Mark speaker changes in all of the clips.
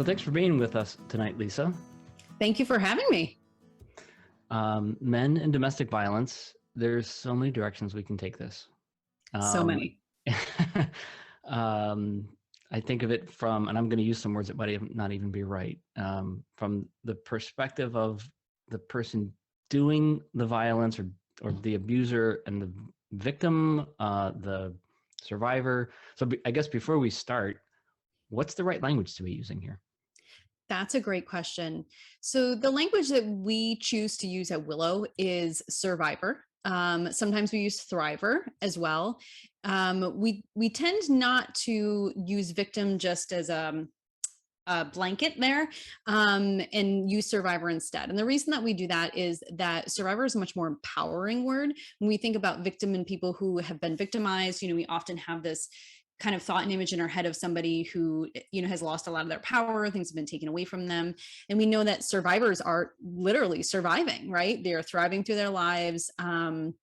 Speaker 1: So thanks for being with us tonight, Lisa.
Speaker 2: Thank you for having me.
Speaker 1: Men and domestic violence, there's so many directions we can take this.
Speaker 2: So many.
Speaker 1: I think of it from, and I'm going to use some words that might not even be right, from the perspective of the person doing the violence or the abuser and the victim, the survivor. So I guess before we start, what's the right language to be using here?
Speaker 2: That's a great question. So the language that we choose to use at Willow is survivor. Sometimes we use thriver as well. We tend not to use victim just as a blanket there, and use survivor instead. And the reason that we do that is that survivor is a much more empowering word. When we think about victim and people who have been victimized, we often have this kind of thought and image in our head of somebody who, has lost a lot of their power, things have been taken away from them. And we know that survivors are literally surviving, right? They're thriving through their lives. So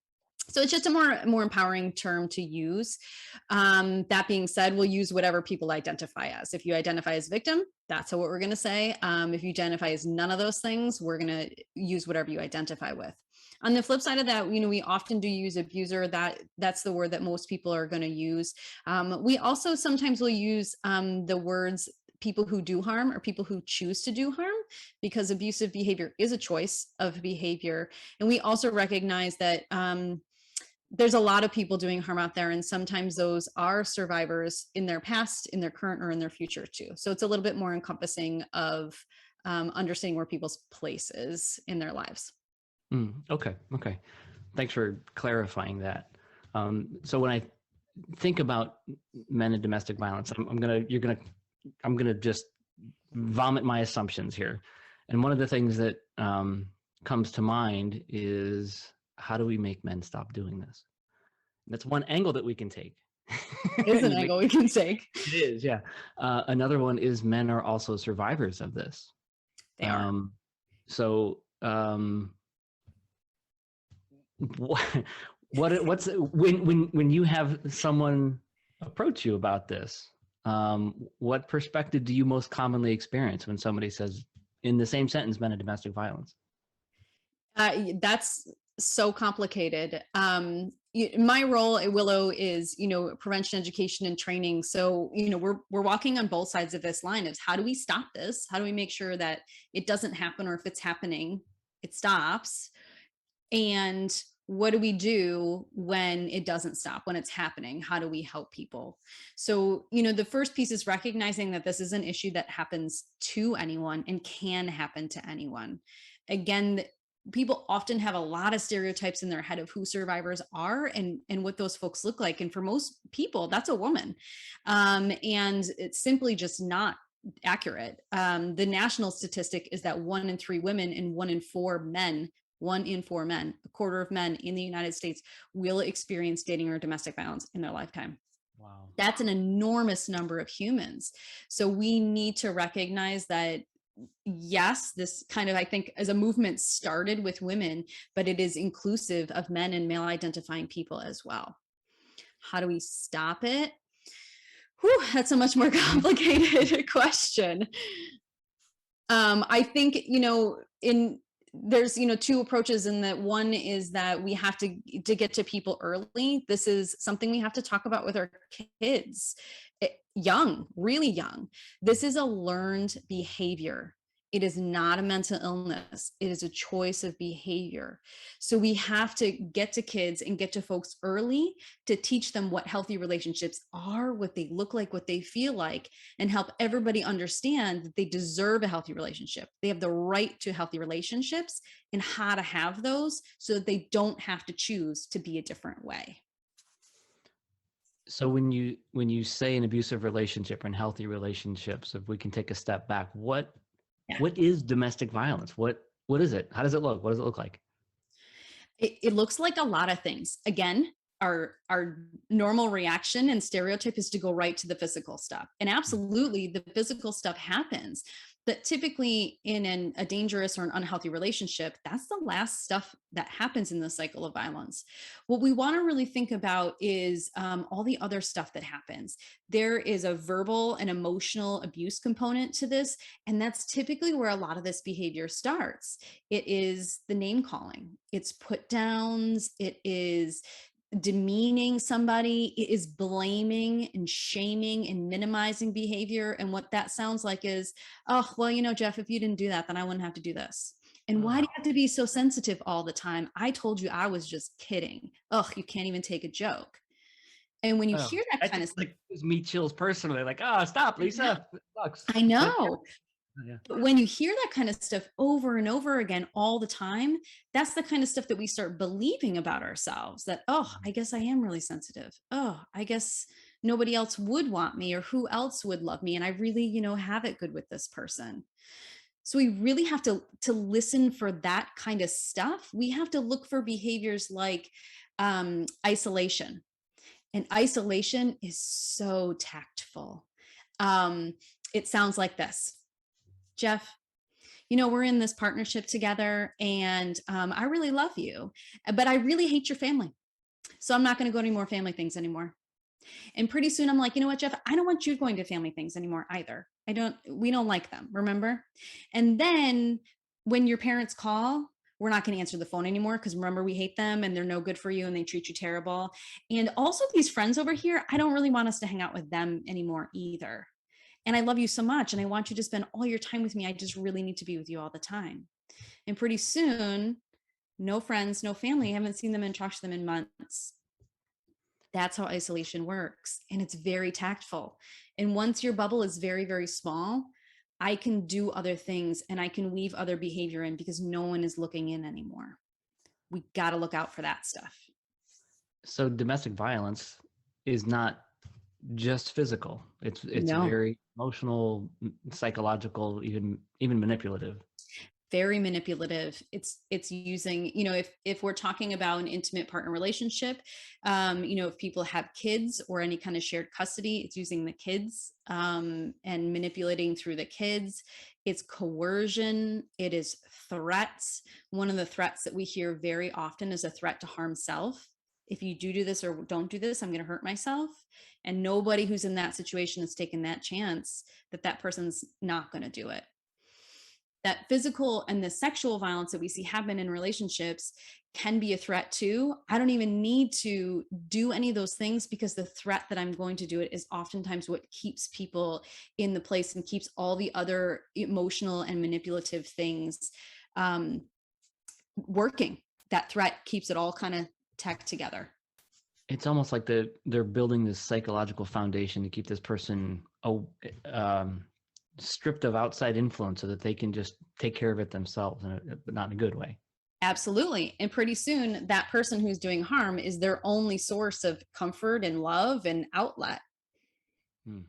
Speaker 2: it's just a more empowering term to use. That being said, we'll use whatever people identify as. If you identify as victim, that's what we're going to say. If you identify as none of those things, we're going to use whatever you identify with. On the flip side of that, we often do use abuser. That's the word that most people are going to use. We also sometimes will use the words people who do harm or people who choose to do harm, because abusive behavior is a choice of behavior. And we also recognize that there's a lot of people doing harm out there, and sometimes those are survivors in their past, in their current, or in their future too. So it's a little bit more encompassing of understanding where people's place is in their lives.
Speaker 1: Okay. Thanks for clarifying that. So when I think about men and domestic violence, I'm gonna just vomit my assumptions here. And one of the things that comes to mind is, how do we make men stop doing this? That's one angle that we can take.
Speaker 2: It is an angle we can take.
Speaker 1: It is, yeah. Another one is men are also survivors of this.
Speaker 2: They are.
Speaker 1: So what's when you have someone approach you about this, what perspective do you most commonly experience when somebody says in the same sentence, men and domestic violence?
Speaker 2: That's so complicated. My role at Willow is, prevention, education, and training. So, we're walking on both sides of this line of how do we stop this? How do we make sure that it doesn't happen, or if it's happening, it stops? And what do we do when it doesn't stop, when it's happening? How do we help people? So, the first piece is recognizing that this is an issue that happens to anyone and can happen to anyone. Again, people often have a lot of stereotypes in their head of who survivors are and what those folks look like. And for most people, that's a woman. And it's simply just not accurate. The national statistic is that 1 in 3 women and 1 in 4 men, a quarter of men in the United States will experience dating or domestic violence in their lifetime.
Speaker 1: Wow.
Speaker 2: That's an enormous number of humans. So we need to recognize that, yes, this kind of, I think, as a movement started with women, but it is inclusive of men and male identifying people as well. How do we stop it? Whew, that's a much more complicated question. I think, there's, 2 approaches in that. One is that we have to get to people early. This is something we have to talk about with our kids, young, really young. This is a learned behavior. It is not a mental illness. It is a choice of behavior. So we have to get to kids and get to folks early to teach them what healthy relationships are, what they look like, what they feel like, and help everybody understand that they deserve a healthy relationship. They have the right to healthy relationships and how to have those so that they don't have to choose to be a different way.
Speaker 1: So when you say an abusive relationship and healthy relationships, if we can take a step back, what is domestic violence? What is it? How does it look? What does it look like?
Speaker 2: It looks like a lot of things. Again, our normal reaction and stereotype is to go right to the physical stuff. And absolutely, the physical stuff happens. But typically in a dangerous or an unhealthy relationship, that's the last stuff that happens in the cycle of violence. What we want to really think about is all the other stuff that happens. There is a verbal and emotional abuse component to this, and that's typically where a lot of this behavior starts. It is the name calling, it's put downs, it is demeaning somebody, it is blaming and shaming and minimizing behavior. And what that sounds like is, oh, well, Jeff, if you didn't do that, then I wouldn't have to do this. And why do you
Speaker 1: Oh,
Speaker 2: have to be so sensitive all the time? I told you I was just kidding. Oh, you can't even take a joke. And when you
Speaker 1: oh,
Speaker 2: hear that
Speaker 1: that
Speaker 2: kind of
Speaker 1: just
Speaker 2: stuff,
Speaker 1: like gives me chills personally. Like, oh, stop, Lisa. It sucks.
Speaker 2: I
Speaker 1: But
Speaker 2: know.
Speaker 1: yeah.
Speaker 2: But when you hear that kind of stuff over and over again all the time, that's the kind of stuff that we start believing about ourselves, that, oh, I guess I am really sensitive. Oh, I guess nobody else would want me, or who else would love me. And I really, have it good with this person. So we really have to listen for that kind of stuff. We have to look for behaviors like isolation. And isolation is so tactful. Um, it sounds like this: Jeff, we're in this partnership together, and I really love you, but I really hate your family. So I'm not going to go to any more family things anymore. And pretty soon I'm like, you know what, Jeff, I don't want you going to family things anymore either. We don't like them, remember? And then when your parents call, we're not going to answer the phone anymore, because remember, we hate them and they're no good for you and they treat you terrible. And also, these friends over here, I don't really want us to hang out with them anymore either. And I love you so much, and I want you to spend all your time with me. I just really need to be with you all the time. And pretty soon, no friends, no family. I haven't seen them and talked to them in months. That's how isolation works. And it's very tactful. And once your bubble is very, very small, I can do other things and I can weave other behavior in, because no one is looking in anymore. We got to look out for that stuff.
Speaker 1: So domestic violence is not just physical. It's
Speaker 2: No.
Speaker 1: very emotional, psychological, even manipulative.
Speaker 2: Very manipulative. It's using, if we're talking about an intimate partner relationship, if people have kids or any kind of shared custody, it's using the kids, and manipulating through the kids. It's coercion, it is threats. One of the threats that we hear very often is a threat to harm self. If you do this or don't do this, I'm going to hurt myself. And nobody who's in that situation has taken that chance that that person's not going to do it. That physical and the sexual violence that we see happen in relationships can be a threat too. I don't even need to do any of those things, because the threat that I'm going to do it is oftentimes what keeps people in the place and keeps all the other emotional and manipulative things working. That threat keeps it all kind of tacked together.
Speaker 1: It's almost like they're building this psychological foundation to keep this person stripped of outside influence so that they can just take care of it themselves, but not in a good way.
Speaker 2: Absolutely. And pretty soon that person who's doing harm is their only source of comfort and love and outlet.
Speaker 1: Hmm.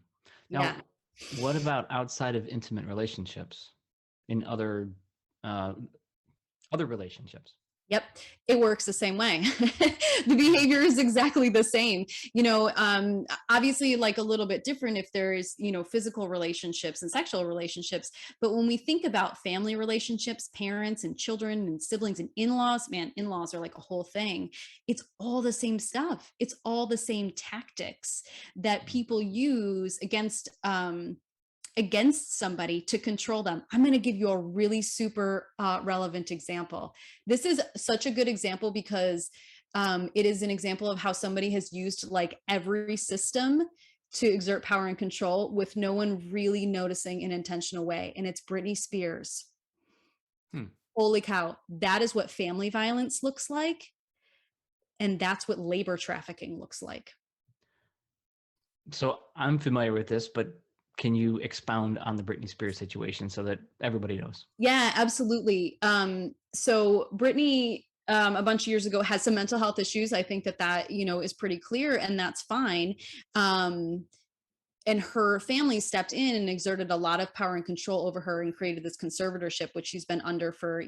Speaker 1: Now,
Speaker 2: Yeah.
Speaker 1: what about outside of intimate relationships, in other relationships?
Speaker 2: Yep, it works the same way. The behavior is exactly the same. Obviously, like a little bit different if there's, physical relationships and sexual relationships. But when we think about family relationships, parents and children and siblings and in-laws, man, in-laws are like a whole thing. It's all the same stuff. It's all the same tactics that people use against somebody to control them. I'm going to give you a really super relevant example. This is such a good example because it is an example of how somebody has used like every system to exert power and control with no one really noticing in an intentional way. And it's Britney Spears. Holy cow. That is what family violence looks like. And that's what labor trafficking looks like.
Speaker 1: So I'm familiar with this, but can you expound on the Britney Spears situation so that everybody knows?
Speaker 2: Yeah, absolutely. So Britney, a bunch of years ago, had some mental health issues. I think that is pretty clear, and that's fine. And her family stepped in and exerted a lot of power and control over her and created this conservatorship, which she's been under for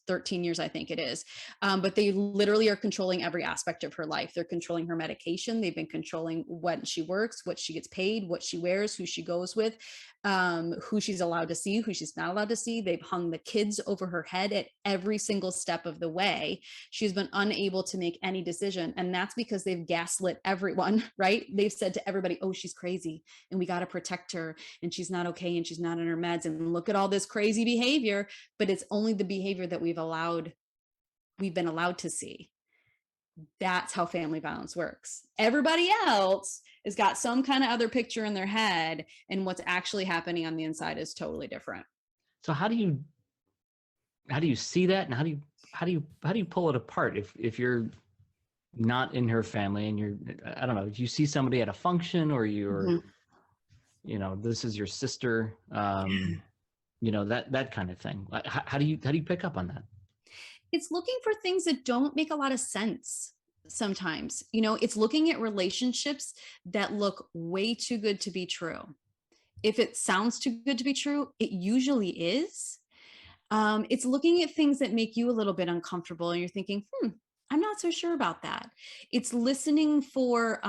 Speaker 2: 13 years, I think it is. But they literally are controlling every aspect of her life. They're controlling her medication. They've been controlling when she works, what she gets paid, what she wears, who she goes with. who she's allowed to see, who she's not allowed to see. They've hung the kids over her head at every single step of the way. She's been unable to make any decision. And that's because they've gaslit everyone, right? They've said to everybody, oh, she's crazy and we got to protect her and she's not okay and she's not on her meds and look at all this crazy behavior. But it's only the behavior that we've been allowed to see. That's how family violence works. Everybody else has got some kind of other picture in their head, and what's actually happening on the inside is totally different.
Speaker 1: So how do you see that, and how do you pull it apart if you're not in her family and you're, I don't know, do you see somebody at a function, or you're this is your sister, that kind of thing? How do you pick up on that?
Speaker 2: It's looking for things that don't make a lot of sense sometimes. It's looking at relationships that look way too good to be true. If it sounds too good to be true, it usually is. It's looking at things that make you a little bit uncomfortable and you're thinking, I'm not so sure about that. It's listening for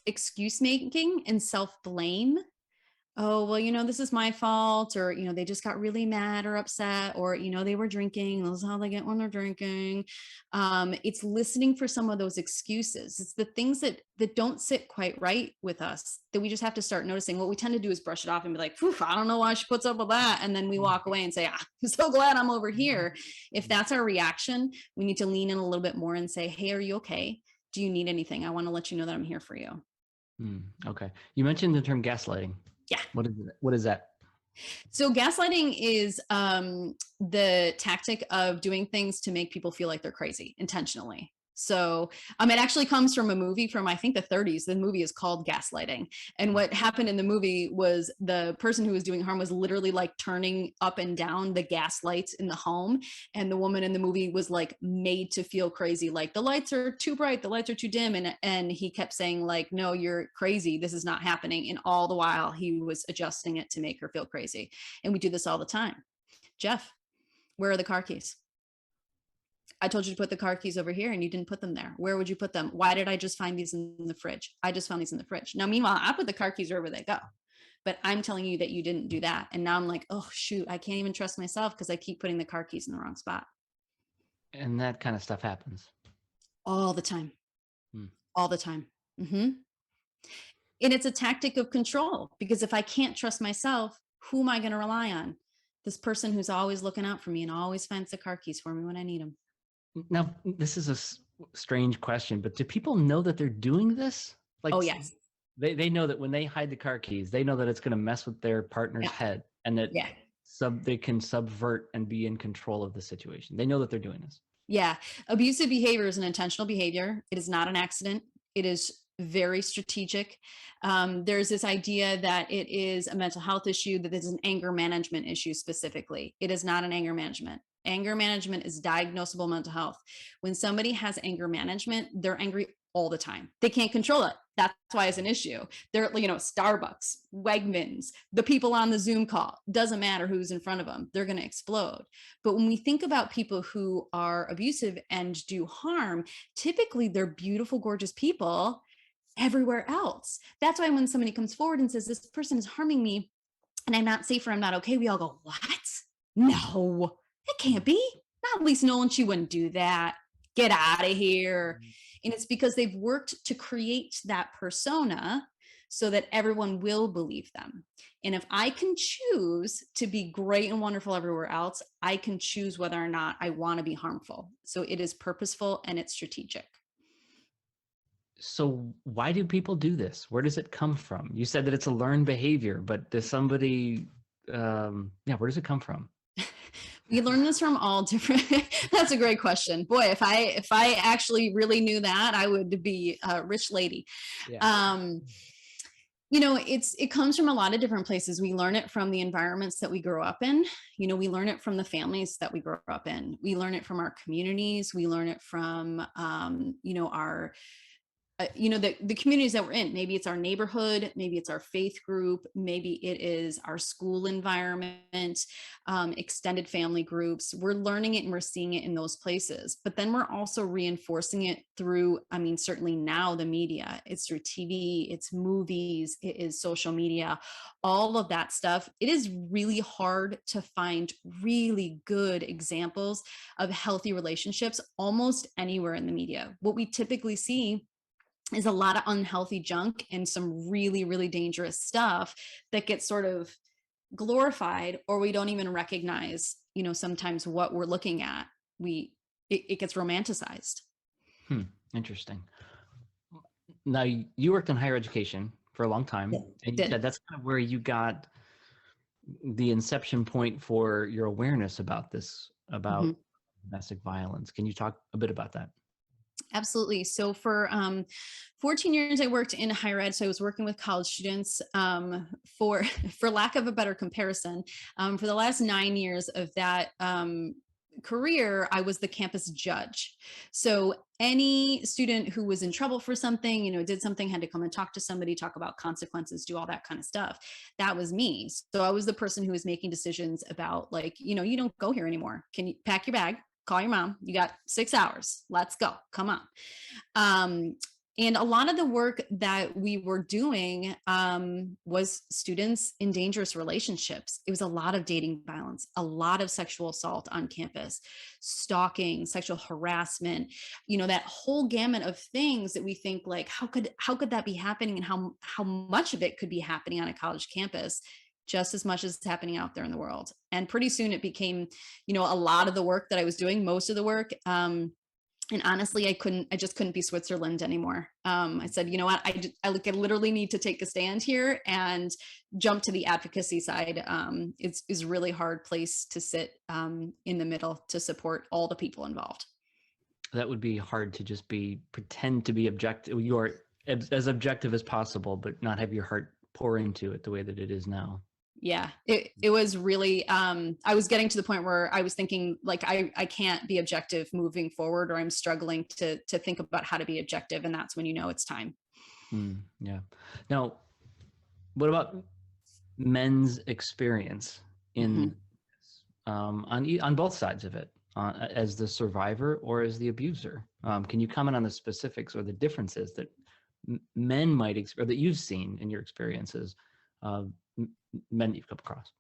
Speaker 2: excuse making and self-blame. Oh, well, this is my fault, or, they just got really mad or upset, or, they were drinking. This is how they get when they're drinking. It's listening for some of those excuses. It's the things that don't sit quite right with us that we just have to start noticing. What we tend to do is brush it off and be like, I don't know why she puts up with that. And then we walk away and say, I'm so glad I'm over here. If that's our reaction, we need to lean in a little bit more and say, hey, are you okay? Do you need anything? I want to let you know that I'm here for you.
Speaker 1: Okay. You mentioned the term gaslighting.
Speaker 2: Yeah.
Speaker 1: What is that?
Speaker 2: So gaslighting is the tactic of doing things to make people feel like they're crazy intentionally. So it actually comes from a movie from, I think, the 30s. The movie is called Gaslighting. And what happened in the movie was the person who was doing harm was literally like turning up and down the gas lights in the home. And the woman in the movie was like made to feel crazy. Like, the lights are too bright, the lights are too dim. And he kept saying like, no, you're crazy. This is not happening. And all the while he was adjusting it to make her feel crazy. And we do this all the time. Jeff, where are the car keys? I told you to put the car keys over here and you didn't put them there. Where would you put them? Why did I just find these in the fridge? I just found these in the fridge. Now, meanwhile, I put the car keys wherever they go, but I'm telling you that you didn't do that. And now I'm like, oh, shoot, I can't even trust myself because I keep putting the car keys in the wrong spot.
Speaker 1: And that kind of stuff happens
Speaker 2: all the time, all the time. And it's a tactic of control, because if I can't trust myself, who am I going to rely on? This person who's always looking out for me and always finds the car keys for me when I need them.
Speaker 1: Now, this is a strange question, but do people know that they're doing this? Like,
Speaker 2: oh, yes.
Speaker 1: They know that when they hide the car keys, they know that it's going to mess with their partner's head, and that they can subvert and be in control of the situation. They know that they're doing this. Yeah.
Speaker 2: Abusive behavior is an intentional behavior. It is not an accident. It is very strategic. There's this idea that it is a mental health issue, that it's an anger management issue specifically. It is not an anger management. Anger management is diagnosable mental health. When somebody has anger management, they're angry all the time. They can't control it. That's why it's an issue. They're, Starbucks, Wegmans, the people on the Zoom call, doesn't matter who's in front of them, they're going to explode. But when we think about people who are abusive and do harm, typically they're beautiful, gorgeous people everywhere else. That's why when somebody comes forward and says, this person is harming me and I'm not safe or I'm not okay, we all go, what? No, that can't be. Not at least Nolan, she wouldn't do that. Get out of here. And it's because they've worked to create that persona so that everyone will believe them. And if I can choose to be great and wonderful everywhere else, I can choose whether or not I want to be harmful. So it is purposeful and it's strategic.
Speaker 1: So why do people do this? Where does it come from? You said that it's a learned behavior, but does somebody, where does it come from?
Speaker 2: We learn this from all different. That's a great question. Boy, if I actually really knew that, I would be a rich lady. Yeah. It comes from a lot of different places. We learn it from the environments that we grow up in. We learn it from the families that we grow up in. We learn it from our communities. We learn it from, our the communities that we're in. Maybe it's our neighborhood, maybe it's our faith group, maybe it is our school environment, extended family groups. We're learning it and we're seeing it in those places. But then we're also reinforcing it through, I mean, certainly now the media, it's through TV, it's movies, it is social media, all of that stuff. It is really hard to find really good examples of healthy relationships almost anywhere in the media. What we typically see is a lot of unhealthy junk and some really, really dangerous stuff that gets sort of glorified, or we don't even recognize, sometimes what we're looking at. It gets romanticized.
Speaker 1: Interesting. Now, you worked in higher education for a long time, and you said that's kind of where you got the inception point for your awareness about this, about domestic violence. Can you talk a bit about that?
Speaker 2: Absolutely. So for 14 years, I worked in higher ed. So I was working with college students. For lack of a better comparison, for the last 9 years of that career, I was the campus judge. So any student who was in trouble for something, did something, had to come and talk to somebody, talk about consequences, do all that kind of stuff. That was me. So I was the person who was making decisions about, like, you don't go here anymore. Can you pack your bag? Call your mom. You got 6 hours. Let's go. Come on. And a lot of the work that we were doing was students in dangerous relationships. It was a lot of dating violence, a lot of sexual assault on campus, stalking, sexual harassment, that whole gamut of things that we think, like, how could that be happening, and how much of it could be happening on a college campus, just as much as it's happening out there in the world. And pretty soon it became, a lot of the work that I was doing, most of the work. And honestly, I just couldn't be Switzerland anymore. I said, you know what, I literally need to take a stand here and jump to the advocacy side. It's a really hard place to sit in the middle to support all the people involved.
Speaker 1: That would be hard to just pretend to be objective. You are as objective as possible, but not have your heart pour into it the way that it is now.
Speaker 2: Yeah, it was really, I was getting to the point where I was thinking, like, I can't be objective moving forward, or I'm struggling to think about how to be objective. And that's when it's time.
Speaker 1: Yeah. Now, what about men's experience in on both sides of it, as the survivor or as the abuser? Can you comment on the specifics or the differences that men might or that you've seen in your experiences? Men you've come across?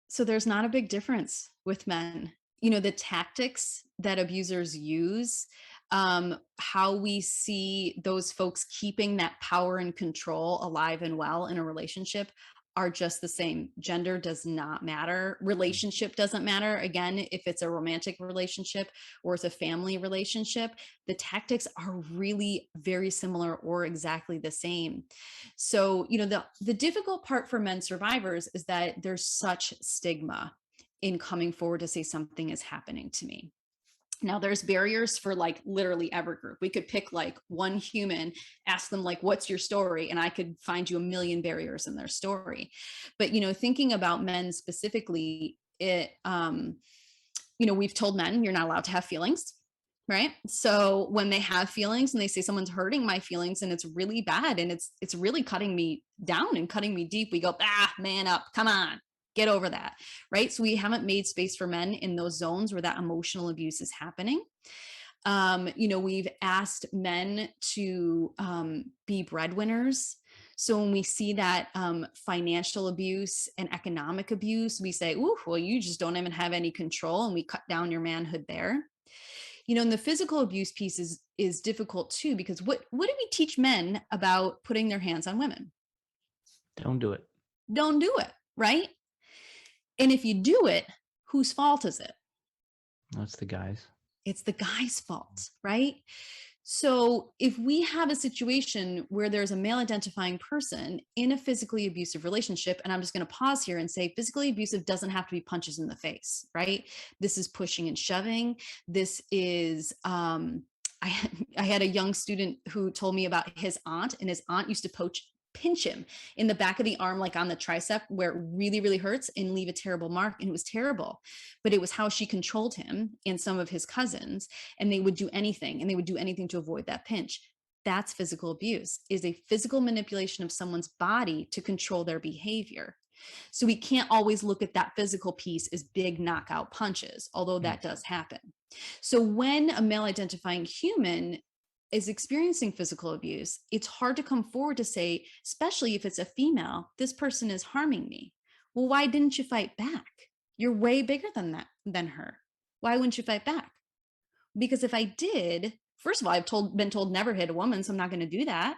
Speaker 2: So there's not a big difference with men. The tactics that abusers use, how we see those folks keeping that power and control alive and well in a relationship are just the same. Gender does not matter. Relationship doesn't matter. Again, if it's a romantic relationship or it's a family relationship, the tactics are really very similar or exactly the same. So, the difficult part for men survivors is that there's such stigma in coming forward to say something is happening to me. Now, there's barriers for, like, literally every group. We could pick, like, one human, ask them, like, what's your story? And I could find you a million barriers in their story. But, thinking about men specifically, we've told men you're not allowed to have feelings, right? So when they have feelings and they say someone's hurting my feelings and it's really bad and it's really cutting me down and cutting me deep, we go, man up, come on. Get over that, right? So we haven't made space for men in those zones where that emotional abuse is happening. We've asked men to be breadwinners. So when we see that financial abuse and economic abuse, we say, ooh, well, you just don't even have any control, and we cut down your manhood there. And the physical abuse piece is difficult too, because what do we teach men about putting their hands on women?
Speaker 1: Don't do it.
Speaker 2: Don't do it, right? And if you do it, whose fault is it?
Speaker 1: That's the guy's.
Speaker 2: It's the guy's fault, right? So if we have a situation where there's a male identifying person in a physically abusive relationship, and I'm just going to pause here and say physically abusive doesn't have to be punches in the face, right? This is pushing and shoving. This is, I had a young student who told me about his aunt, and his aunt used to pinch him in the back of the arm, like on the tricep where it really, really hurts, and leave a terrible mark. And it was terrible, but it was how she controlled him and some of his cousins. And they would do anything, and they would do anything to avoid that pinch. That's physical abuse, is a physical manipulation of someone's body to control their behavior. So we can't always look at that physical piece as big knockout punches, although that does happen. So when a male identifying human is experiencing physical abuse, it's hard to come forward to say, especially if it's a female, this person is harming me. Well, why didn't you fight back? You're way bigger than her. Why wouldn't you fight back? Because if I did, first of all, been told never hit a woman, so I'm not going to do that.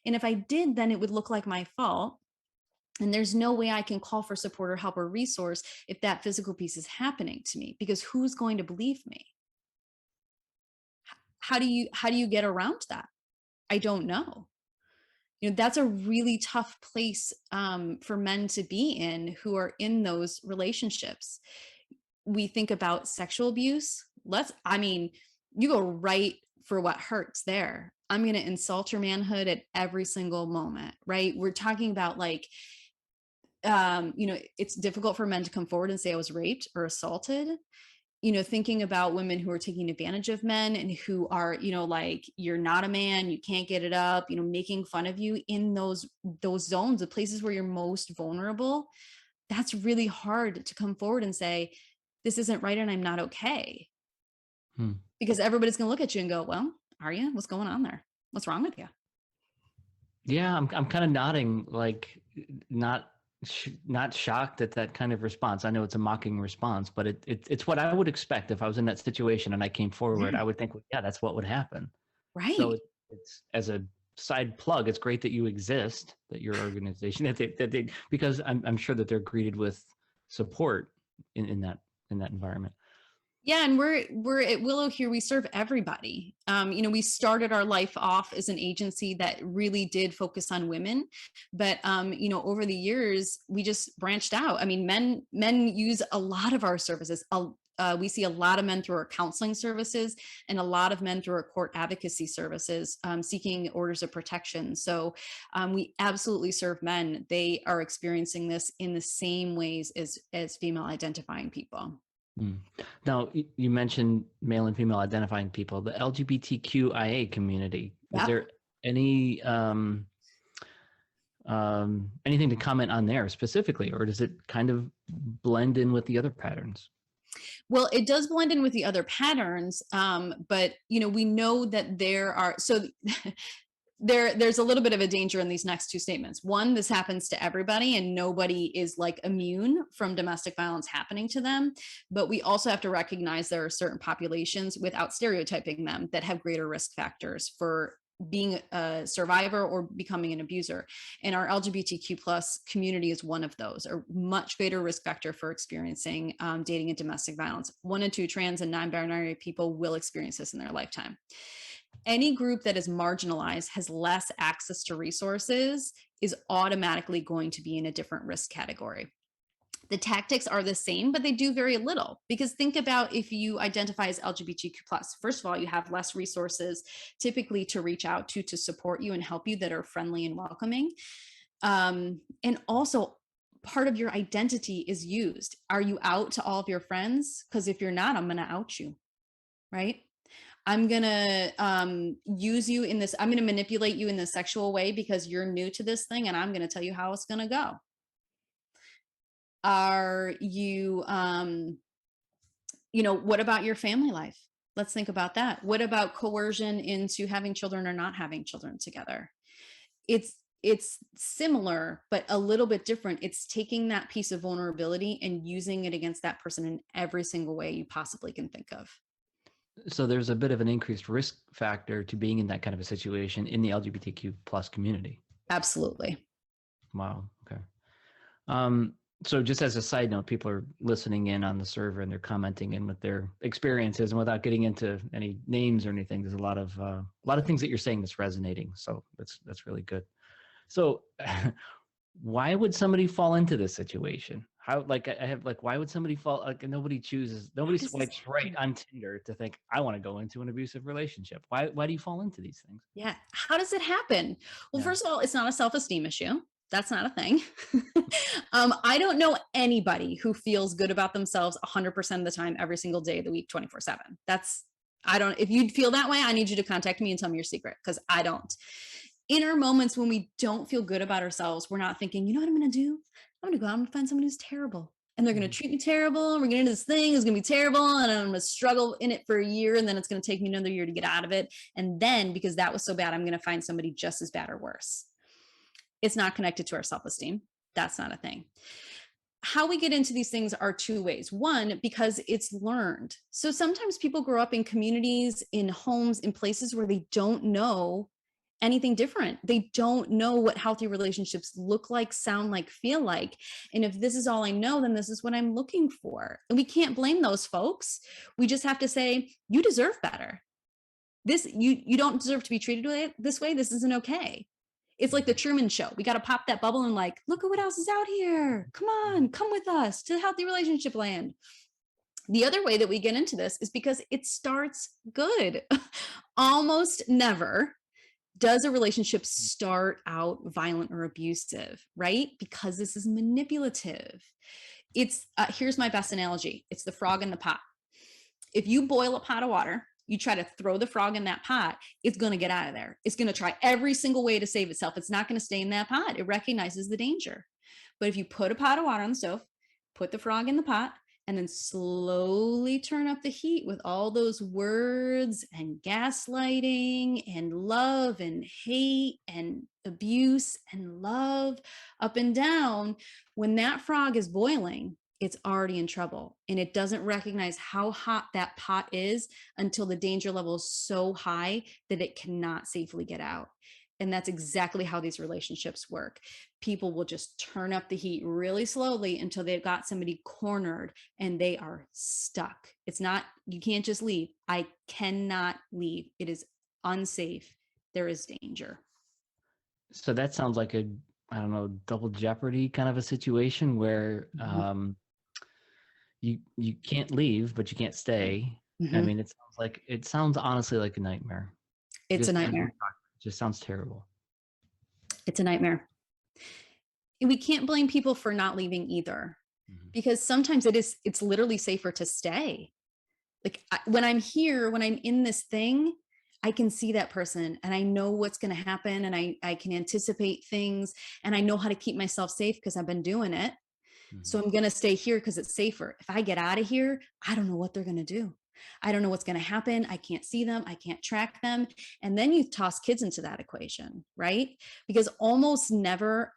Speaker 2: And if I did, then it would look like my fault. And there's no way I can call for support or help or resource if that physical piece is happening to me, because who's going to believe me? How do you get around that? I don't know. That's a really tough place for men to be in who are in those relationships. We think about sexual abuse. You go right for what hurts there. I'm going to insult your manhood at every single moment, right? We're talking about it's difficult for men to come forward and say I was raped or assaulted. Thinking about women who are taking advantage of men and who are, you're not a man, you can't get it up, making fun of you in those zones, the places where you're most vulnerable. That's really hard to come forward and say, this isn't right and I'm not okay. Because everybody's going to look at you and go, well, are you? What's going on there? What's wrong with you?
Speaker 1: Yeah, I'm kind of nodding, like not shocked at that kind of response. I know it's a mocking response, but it's what I would expect if I was in that situation and I came forward. I would think, well, yeah, that's what would happen.
Speaker 2: Right.
Speaker 1: So it's as a side plug, it's great that you exist, that your organization, because I'm sure that they're greeted with support in that environment.
Speaker 2: Yeah, and we're at Willow here. We serve everybody. We started our life off as an agency that really did focus on women, but over the years we just branched out. I mean, men use a lot of our services. We see a lot of men through our counseling services and a lot of men through our court advocacy services, seeking orders of protection. So we absolutely serve men. They are experiencing this in the same ways as female identifying people.
Speaker 1: Now, you mentioned male and female identifying people, the LGBTQIA community.
Speaker 2: Yeah.
Speaker 1: Is there any anything to comment on there specifically, or does it kind of blend in with the other patterns?
Speaker 2: Well, it does blend in with the other patterns, but we know that there are there's a little bit of a danger in these next two statements. One, this happens to everybody and nobody is immune from domestic violence happening to them. But we also have to recognize there are certain populations, without stereotyping them, that have greater risk factors for being a survivor or becoming an abuser. And our LGBTQ plus community is one of those, a much greater risk factor for experiencing dating and domestic violence. 1 in 2 trans and non-binary people will experience this in their lifetime. Any group that is marginalized, has less access to resources, is automatically going to be in a different risk category. The tactics are the same, but they do very little, because think about if you identify as LGBTQ+. First of all, you have less resources typically to reach out to support you and help you that are friendly and welcoming. And also, part of your identity is used. Are you out to all of your friends? Because if you're not, I'm going to out you, right? I'm going to use you in this. I'm going to manipulate you in this sexual way because you're new to this thing, and I'm going to tell you how it's going to go. Are you, what about your family life? Let's think about that. What about coercion into having children or not having children together? It's similar, but a little bit different. It's taking that piece of vulnerability and using it against that person in every single way you possibly can think of.
Speaker 1: So there's a bit of an increased risk factor to being in that kind of a situation in the LGBTQ plus community.
Speaker 2: Absolutely.
Speaker 1: Wow. Okay. So just as a side note, people are listening in on the server and they're commenting in with their experiences, and without getting into any names or anything, there's a lot of things that you're saying that's resonating. So that's really good. So why would somebody fall into this situation? How, like, I have, like, why would somebody fall, like, nobody
Speaker 2: How does this
Speaker 1: swipes right
Speaker 2: happen?
Speaker 1: on Tinder to think, I want to go into an abusive relationship. Why do you fall into these things?
Speaker 2: Yeah. How does it happen? Well,
Speaker 1: Yeah.
Speaker 2: first of all, it's not a self-esteem issue. That's not a thing. I don't know anybody who feels good about themselves 100% of the time, every single day of the week, 24/7. I don't, if you feel that way, I need you to contact me and tell me your secret, because I don't. In our moments when we don't feel good about ourselves, we're not thinking, you know what I'm going to do? I'm going to go out and find someone who's terrible. And they're going to
Speaker 1: Mhm.
Speaker 2: treat me terrible. We're going to do this thing. It's going to be terrible. And I'm going to struggle in it for a year. And then it's going to take me another year to get out of it. And then, because that was so bad, I'm going to find somebody just as bad or worse. It's not connected to our self-esteem. That's not a thing. How we get into these things are two ways. One, because it's learned. So sometimes people grow up in communities, in homes, in places where they don't know anything different. They don't know what healthy relationships look like, sound like, feel like. And if this is all I know, then this is what I'm looking for. And we can't blame those folks. We just have to say, you deserve better. You don't deserve to be treated this way. This isn't okay. It's like the Truman Show. We got to pop that bubble and like, look at what else is out here. Come on, come with us to healthy relationship land. The other way that we get into this is because it starts good. Almost never does a relationship start out violent or abusive, right? Because this is manipulative. It's here's my best analogy. It's the frog in the pot. If you boil a pot of water, you try to throw the frog in that pot, it's going to get out of there. It's going to try every single way to save itself. It's not going to stay in that pot. It recognizes the danger. But if you put a pot of water on the stove, put the frog in the pot, and then slowly turn up the heat with all those words and gaslighting and love and hate and abuse and love up and down, when that frog is boiling, it's already in trouble, and it doesn't recognize how hot that pot is until the danger level is so high that it cannot safely get out. And that's exactly how these relationships work. People will just turn up the heat really slowly until they've got somebody cornered and they are stuck. It's not, you can't just leave. I cannot leave. It is unsafe. There is danger.
Speaker 1: So that sounds like a, I don't know, double jeopardy kind of a situation where you can't leave, but you can't stay. I
Speaker 2: Mhm.
Speaker 1: mean, it sounds honestly like a nightmare.
Speaker 2: It's a
Speaker 1: Just as we
Speaker 2: nightmare.
Speaker 1: talked, it just sounds terrible.
Speaker 2: It's a nightmare. We can't blame people for not leaving either,
Speaker 1: Mhm.
Speaker 2: because sometimes it's literally safer to stay. Like when I'm here, when I'm in this thing, I can see that person and I know what's going to happen, and I can anticipate things, and I know how to keep myself safe because I've been doing it. So
Speaker 1: Mhm.
Speaker 2: I'm going to stay here because it's safer. If I get out of here, I don't know what they're going to do. I don't know what's going to happen. I can't see them. I can't track them. And then you toss kids into that equation, right? Because almost never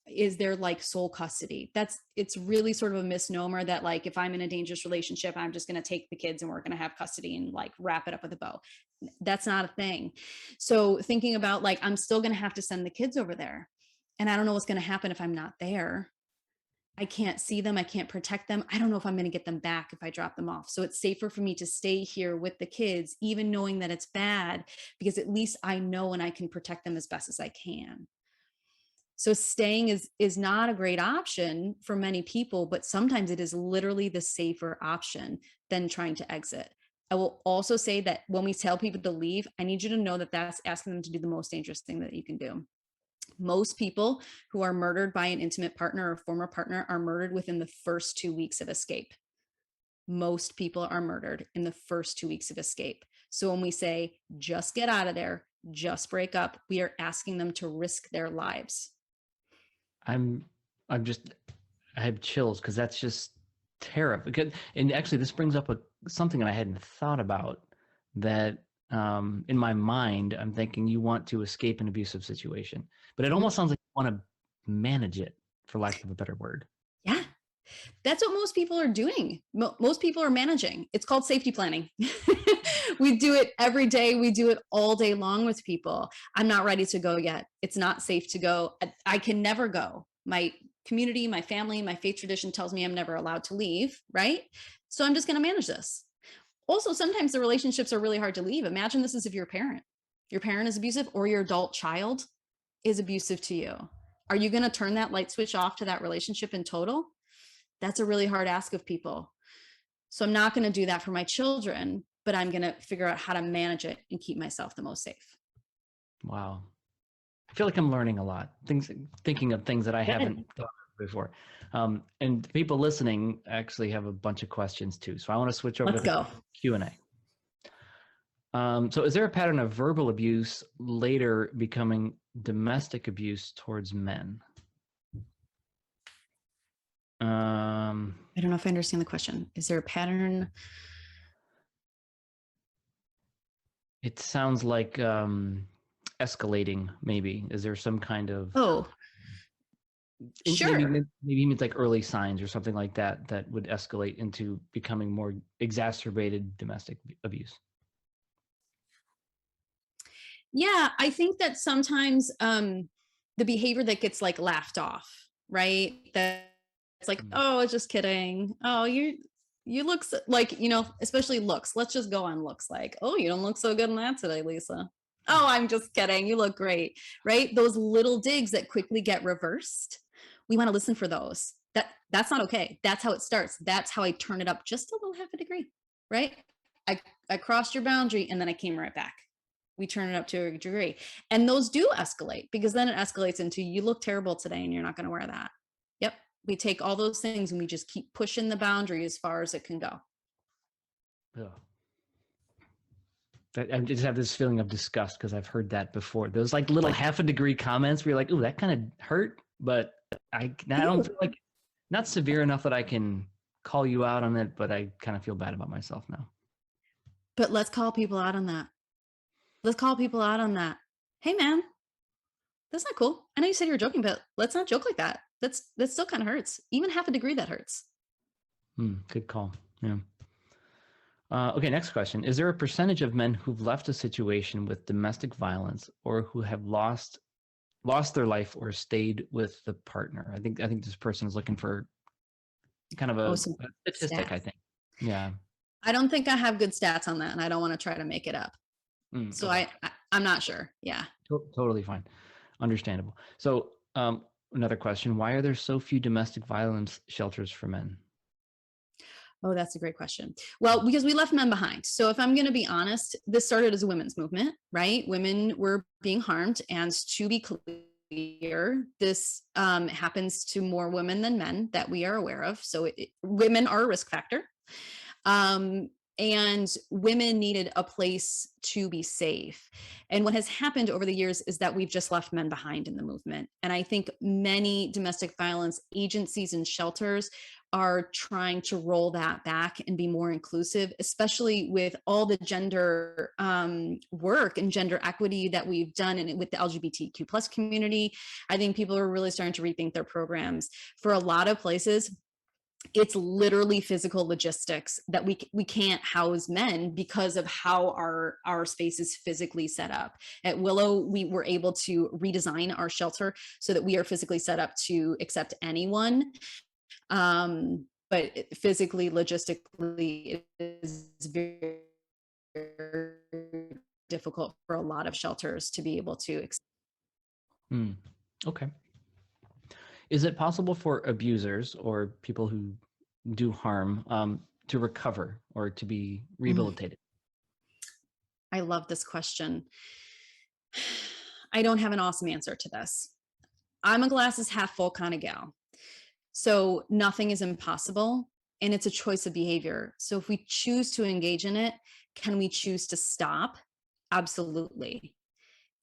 Speaker 2: is there like sole custody. It's really sort of a misnomer that like, if I'm in a dangerous relationship, I'm just going to take the kids and we're going to have custody and like wrap it up with a bow. That's not a thing. So thinking about like, I'm still going to have to send the kids over there, and I don't know what's going to happen if I'm not there. I can't see them. I can't protect them. I don't know if I'm going to get them back if I drop them off. So it's safer for me to stay here with the kids, even knowing that it's bad, because at least I know and I can protect them as best as I can. So staying is not a great option for many people, but sometimes it is literally the safer option than trying to exit. I will also say that when we tell people to leave, I need you to know that that's asking them to do the most dangerous thing that you can do. Most people who are murdered by an intimate partner or former partner are murdered within the first 2 weeks of escape. Most people are murdered in the first 2 weeks of escape. So when we say, just get out of there, just break up, we are asking them to risk their lives.
Speaker 1: I'm I'm just I have chills because that's just terrible. Because, and actually, this brings up something that I hadn't thought about. That in my mind, I'm thinking you want to escape an abusive situation, but it
Speaker 2: Mhm.
Speaker 1: almost sounds like you want to manage it, for lack of a better word.
Speaker 2: Yeah, that's what most people are doing. Most people are managing. It's called safety planning. We do it every day. We do it all day long with people. I'm not ready to go yet. It's not safe to go. I can never go. My community, my family, my faith tradition tells me I'm never allowed to leave, right? So I'm just going to manage this. Also, sometimes the relationships are really hard to leave. Imagine this is if you're a parent. Your parent is abusive, or your adult child is abusive to you. Are you going to turn that light switch off to that relationship in total? That's a really hard ask of people. So I'm not going to do that for my children, but I'm going to figure out how to manage it and keep myself the most safe.
Speaker 1: Wow. I feel like I'm learning a lot. Thinking of things that I haven't thought of before. And the people listening actually have a bunch of questions too. So I want to switch over
Speaker 2: Let's
Speaker 1: to
Speaker 2: go.
Speaker 1: the Q&A. So is there a pattern of verbal abuse later becoming domestic abuse towards men?
Speaker 2: I don't know if I understand the question. Is there a pattern?
Speaker 1: It sounds like escalating, maybe. Is there some kind of...
Speaker 2: Oh, sure.
Speaker 1: Maybe means like early signs or something like that that would escalate into becoming more exacerbated domestic abuse.
Speaker 2: Yeah, I think that sometimes the behavior that gets like laughed off, right? That it's like, oh, just kidding. Oh, you look like, especially looks. Let's just go on looks, like, oh, you don't look so good in that today, Lisa. Oh, I'm just kidding. You look great, right? Those little digs that quickly get reversed. We want to listen for those. That's not okay. That's how it starts. That's how I turn it up just a little half a degree, right? I crossed your boundary and then I came right back. We turn it up to a degree. And those do escalate, because then it escalates into, you look terrible today and you're not going to wear that. Yep. We take all those things and we just keep pushing the boundary as far as it can go.
Speaker 1: Ugh. I just have this feeling of disgust because I've heard that before. Those like little half a degree comments where you're like, ooh, that kind of hurt, but I don't feel like, not severe enough that I can call you out on it, but I kind of feel bad about myself now.
Speaker 2: But let's call people out on that. Let's call people out on that. Hey, man, that's not cool. I know you said you were joking, but let's not joke like that. That still kind of hurts. Even half a degree, that hurts.
Speaker 1: Good call. Yeah. Okay, next question. Is there a percentage of men who've left a situation with domestic violence or who have lost their life or stayed with the partner? I think this person is looking for kind of a statistic, stats. I think. Yeah.
Speaker 2: I don't think I have good stats on that, and I don't want to try to make it up. So okay. I'm not sure. Yeah.
Speaker 1: Totally fine. Understandable. So another question, why are there so few domestic violence shelters for men?
Speaker 2: Oh, that's a great question. Well, because we left men behind. So if I'm going to be honest, this started as a women's movement, right? Women were being harmed. And to be clear, this happens to more women than men that we are aware of. So women are a risk factor. And women needed a place to be safe. And what has happened over the years is that we've just left men behind in the movement. And I think many domestic violence agencies and shelters are trying to roll that back and be more inclusive, especially with all the gender work and gender equity that we've done and with the LGBTQ plus community. I think people are really starting to rethink their programs. For a lot of places, it's literally physical logistics that we can't house men because of how our space is physically set up. At Willow, we were able to redesign our shelter so that we are physically set up to accept anyone. But physically, logistically, it is very, very difficult for a lot of shelters to be able to accept.
Speaker 1: Okay. Is it possible for abusers or people who do harm to recover or to be rehabilitated?
Speaker 2: I love this question. I don't have an awesome answer to this. I'm a glasses half full kind of gal. So nothing is impossible, and it's a choice of behavior. So if we choose to engage in it, can we choose to stop? Absolutely.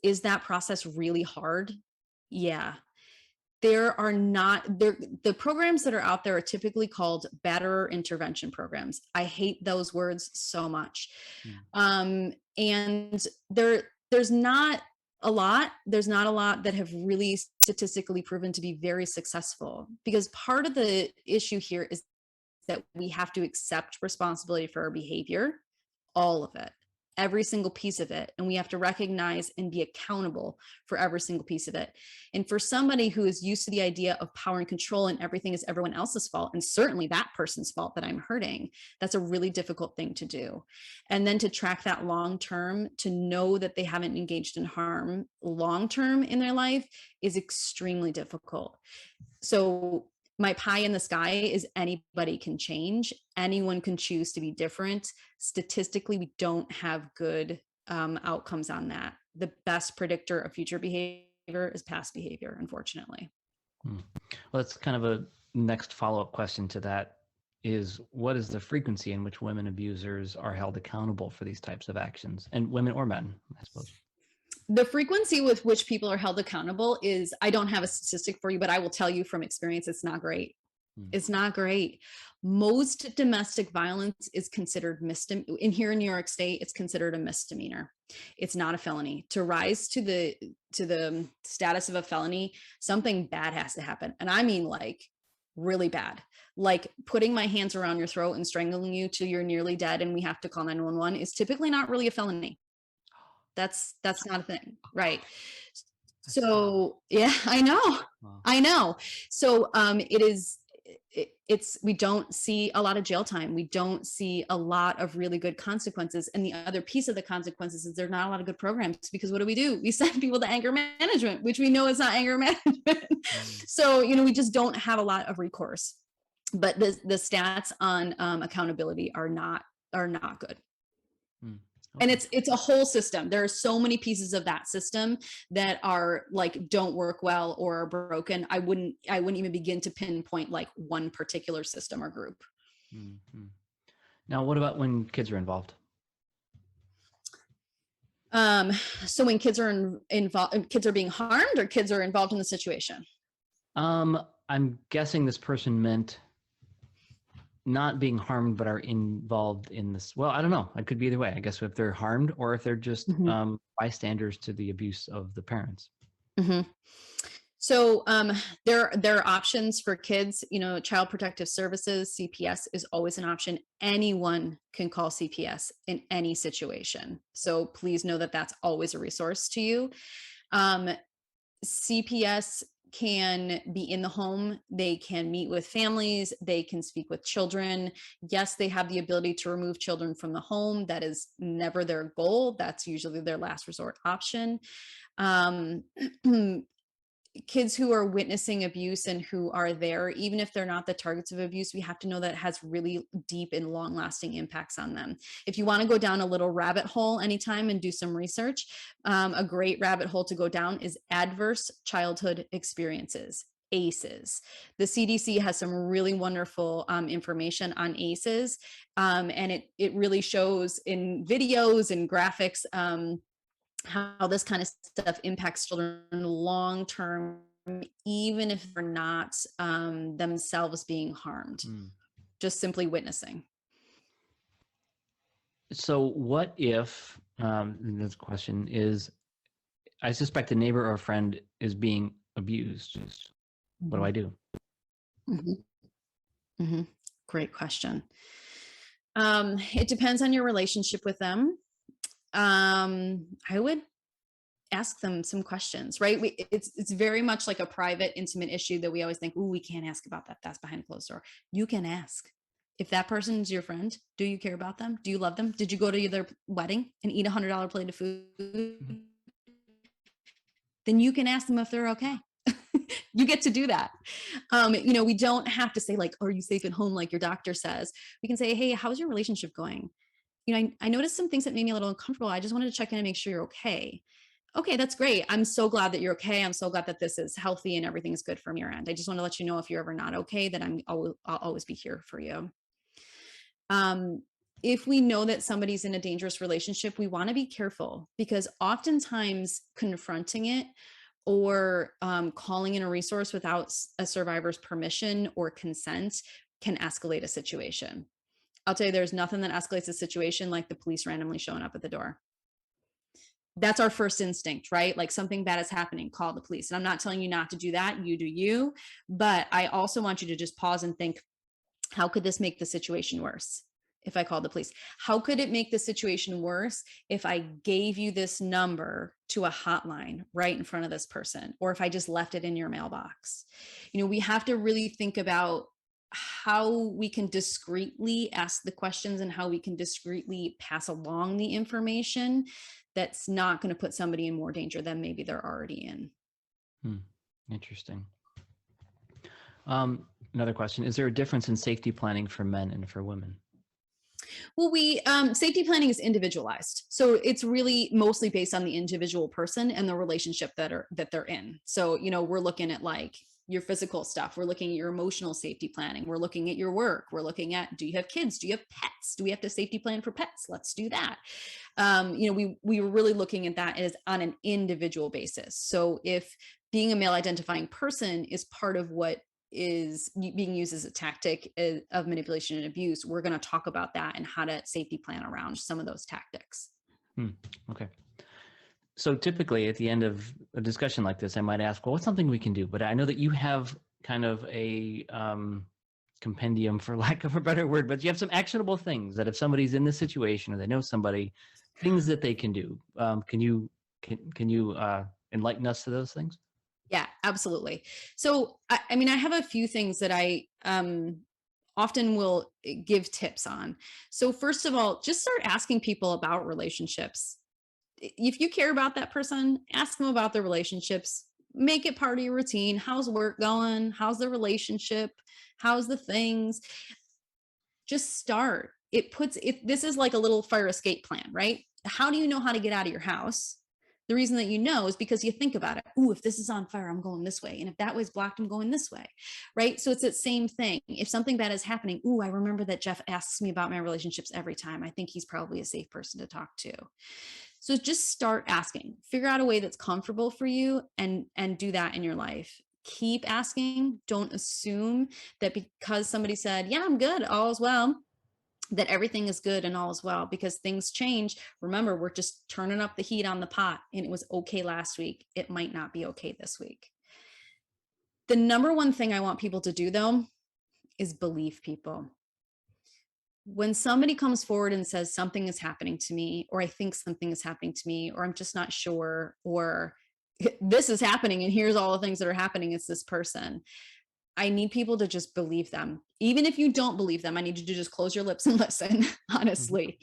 Speaker 2: Is that process really hard? Yeah. The programs that are out there are typically called batterer intervention programs. I hate those words so much. And there's not a lot that have really statistically proven to be very successful, because part of the issue here is that we have to accept responsibility for our behavior, all of it, every single piece of it. And we have to recognize and be accountable for every single piece of it. And for somebody who is used to the idea of power and control and everything is everyone else's fault, and certainly that person's fault that I'm hurting, that's a really difficult thing to do. And then to track that long-term, to know that they haven't engaged in harm long-term in their life is extremely difficult. So My pie in the sky is anybody can change. Anyone can choose to be different. Statistically, we don't have good outcomes on that. The best predictor of future behavior is past behavior, unfortunately.
Speaker 1: Well, that's kind of a next follow-up question to that is, what is the frequency in which women abusers are held accountable for these types of actions, and women or men, I suppose?
Speaker 2: The frequency with which people are held accountable is, I don't have a statistic for you, but I will tell you from experience, it's not great. It's not great. Most domestic violence is considered misdemeanor. In here in New York State, it's considered a misdemeanor. It's not a felony. To rise to the status of a felony, something bad has to happen. And I mean like really bad. Like putting my hands around your throat and strangling you till you're nearly dead and we have to call 911 is typically not really a felony. That's not a thing, right? So yeah, I know.
Speaker 1: Wow.
Speaker 2: I know. So it's we don't see a lot of jail time. We don't see a lot of really good consequences. And the other piece of the consequences is there's not a lot of good programs, because what do? We send people to anger management, which we know is not anger management. So, we just don't have a lot of recourse. But the stats on accountability are not good. And it's a whole system. There are so many pieces of that system that are like, don't work well or are broken. I wouldn't even begin to pinpoint like one particular system or group.
Speaker 1: Mm-hmm. Now, what about when kids are involved?
Speaker 2: So when kids are involved, kids are being harmed, or kids are involved in the situation?
Speaker 1: I'm guessing this person meant not being harmed, but are involved in this. Well, I don't know. It could be either way. I guess if they're harmed or if they're just bystanders to the abuse of the parents.
Speaker 2: Mm-hmm. So there are options for kids. Child Protective Services, CPS is always an option. Anyone can call CPS in any situation. So please know that that's always a resource to you. CPS can be in the home. They can meet with families. They can speak with children. Yes, they have the ability to remove children from the home. That is never their goal. That's usually their last resort option. Kids who are witnessing abuse and who are there, even if they're not the targets of abuse, we have to know that it has really deep and long lasting impacts on them. If you want to go down a little rabbit hole anytime and do some research, a great rabbit hole to go down is adverse childhood experiences, ACEs. The CDC has some really wonderful information on ACEs, and it really shows in videos and graphics how this kind of stuff impacts children long term, even if they're not themselves being harmed, just simply witnessing.
Speaker 1: So what if, this question is, I suspect a neighbor or a friend is being abused. What do I do?
Speaker 2: Great question. It depends on your relationship with them. I would ask them some questions, right? It's very much like a private, intimate issue that we always think, we can't ask about that. That's behind closed door. You can ask. If that person's your friend, do you care about them? Do you love them? Did you go to their wedding and eat $100 plate of food? Then you can ask them if they're okay. You get to do that. We don't have to say like, are you safe at home? Like your doctor says. We can say, hey, how's your relationship going? I noticed some things that made me a little uncomfortable. I just wanted to check in and make sure you're okay. Okay, that's great. I'm so glad that you're okay. I'm so glad that this is healthy and everything is good from your end. I just want to let you know if you're ever not okay, that I'll always be here for you. If we know that somebody's in a dangerous relationship, we want to be careful, because oftentimes confronting it or calling in a resource without a survivor's permission or consent can escalate a situation. I'll tell you, there's nothing that escalates a situation like the police randomly showing up at the door. That's our first instinct, right? Like something bad is happening, call the police. And I'm not telling you not to do that. You do you. But I also want you to just pause and think, how could this make the situation worse if I called the police? How could it make the situation worse if I gave you this number to a hotline right in front of this person? Or if I just left it in your mailbox? We have to really think about how we can discreetly ask the questions and how we can discreetly pass along the information that's not going to put somebody in more danger than maybe they're already in.
Speaker 1: Interesting. another question. Is there a difference in safety planning for men and for women?
Speaker 2: Well, we safety planning is individualized, so it's really mostly based on the individual person and the relationship that they're in. So, we're looking at like your physical stuff. We're looking at your emotional safety planning. We're looking at your work. We're looking at, do you have kids? Do you have pets? Do we have to safety plan for pets? Let's do that. We were really looking at that as on an individual basis. So if being a male identifying person is part of what is being used as a tactic of manipulation and abuse, we're going to talk about that and how to safety plan around some of those tactics.
Speaker 1: Okay. So typically at the end of a discussion like this, I might ask, well, what's something we can do? But I know that you have kind of a compendium, for lack of a better word, but you have some actionable things that if somebody's in this situation or they know somebody, things that they can do. Can you enlighten us to those things?
Speaker 2: Yeah, absolutely. So, I mean, I have a few things that I often will give tips on. So first of all, just start asking people about relationships. If you care about that person, ask them about their relationships. Make it part of your routine. How's work going? How's the relationship? How's the things? Just start. This is like a little fire escape plan, right? How do you know how to get out of your house? The reason that you know is because you think about it. Ooh, if this is on fire, I'm going this way. And if that way's blocked, I'm going this way, right? So it's that same thing. If something bad is happening, ooh, I remember that Jeff asks me about my relationships every time. I think he's probably a safe person to talk to. So just start asking. Figure out a way that's comfortable for you and do that in your life. Keep asking. Don't assume that because somebody said, yeah, I'm good, all is well, that everything is good and all is well, because things change. Remember, we're just turning up the heat on the pot, and it was okay last week. It might not be okay this week. The number one thing I want people to do, though, is believe people. When somebody comes forward and says something is happening to me, or I think something is happening to me, or I'm just not sure, or this is happening and here's all the things that are happening, it's this person, I need people to just believe them. Even if you don't believe them, I need you to just close your lips and listen, honestly,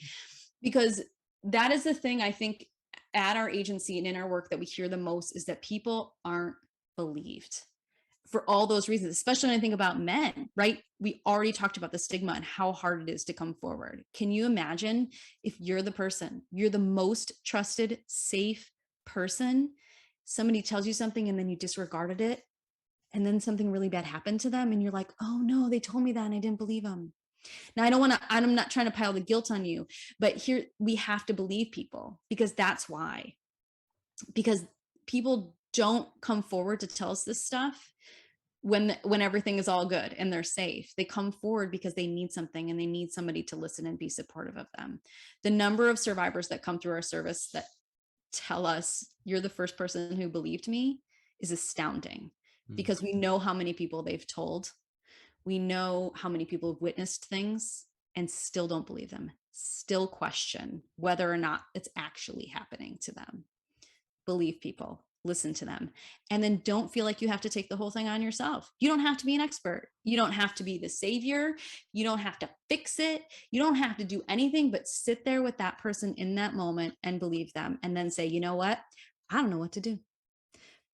Speaker 2: because that is the thing I think at our agency and in our work that we hear the most, is that people aren't believed for all those reasons, especially when I think about men, right? We already talked about the stigma and how hard it is to come forward. Can you imagine if you're the person, you're the most trusted, safe person, somebody tells you something and then you disregarded it, and then something really bad happened to them and you're like, oh no, they told me that and I didn't believe them. Now, I'm not trying to pile the guilt on you, but here we have to believe people, because that's why. Because people don't come forward to tell us this stuff when everything is all good and they're safe. They come forward because they need something and they need somebody to listen and be supportive of them. The number of survivors that come through our service that tell us, you're the first person who believed me, is astounding, because we know how many people they've told. We know how many people have witnessed things and still don't believe them, still question whether or not it's actually happening to them. Believe people, listen to them, and then don't feel like you have to take the whole thing on yourself. You don't have to be an expert. You don't have to be the savior. You don't have to fix it. You don't have to do anything but sit there with that person in that moment and believe them, and then say, you know what? I don't know what to do,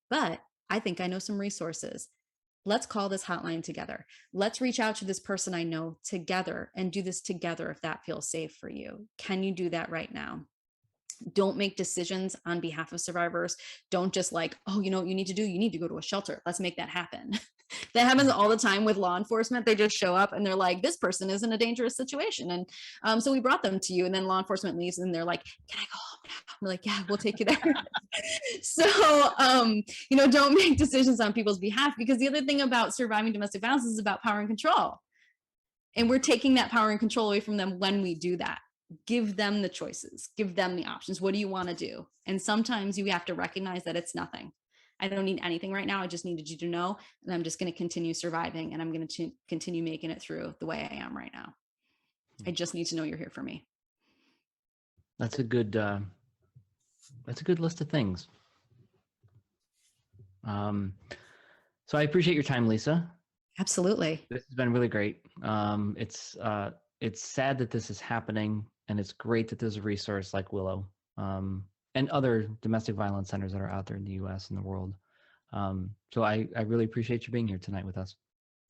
Speaker 2: but I think I know some resources. Let's call this hotline together. Let's reach out to this person I know together and do this together if that feels safe for you. Can you do that right now? Don't make decisions on behalf of survivors. Don't just like, oh, you know what you need to do? You need to go to a shelter. Let's make that happen. That happens all the time with law enforcement. They just show up and they're like, this person is in a dangerous situation. And so we brought them to you, and then law enforcement leaves and they're like, can I go home now? We're like, yeah, we'll take you there. So, don't make decisions on people's behalf, because the other thing about surviving domestic violence is about power and control. And we're taking that power and control away from them when we do that. Give them the choices, give them the options. What do you want to do? And sometimes you have to recognize that it's nothing. I don't need anything right now. I just needed you to know, and I'm just going to continue surviving, and I'm going to continue making it through the way I am right now. I just need to know you're here for me.
Speaker 1: That's a good list of things. So I appreciate your time, Lisa.
Speaker 2: Absolutely.
Speaker 1: This has been really great. It's sad that this is happening, and it's great that there's a resource like Willow, and other domestic violence centers that are out there in the U.S. and the world. So I really appreciate you being here tonight with us.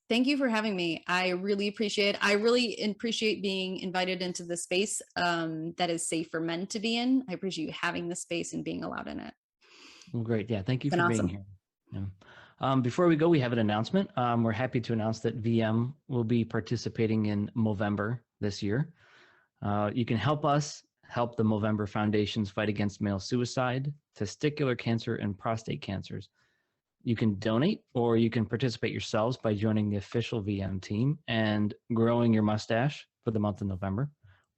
Speaker 2: Thank you for having me. I really appreciate it. I really appreciate being invited into the space that is safe for men to be in. I appreciate you having the space and being allowed in it.
Speaker 1: Well, great. Yeah, thank you
Speaker 2: It's been
Speaker 1: for being
Speaker 2: awesome.
Speaker 1: here. Yeah. Before we go, we have an announcement. We're happy to announce that VM will be participating in Movember this year. You can help us help the Movember Foundation's fight against male suicide, testicular cancer, and prostate cancers. You can donate or you can participate yourselves by joining the official VM team and growing your mustache for the month of November,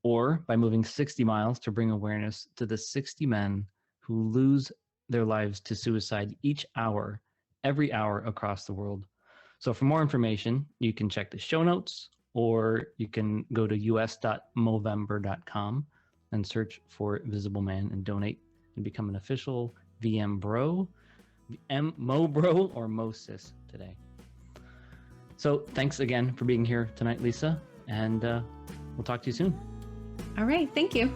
Speaker 1: or by moving 60 miles to bring awareness to the 60 men who lose their lives to suicide each hour, every hour across the world. So for more information, you can check the show notes or you can go to us.movember.com and search for Visible Man and donate and become an official VM bro. Mo Bro or Mo Sis today. So thanks again for being here tonight, Lisa, and we'll talk to you soon.
Speaker 2: All right. Thank you.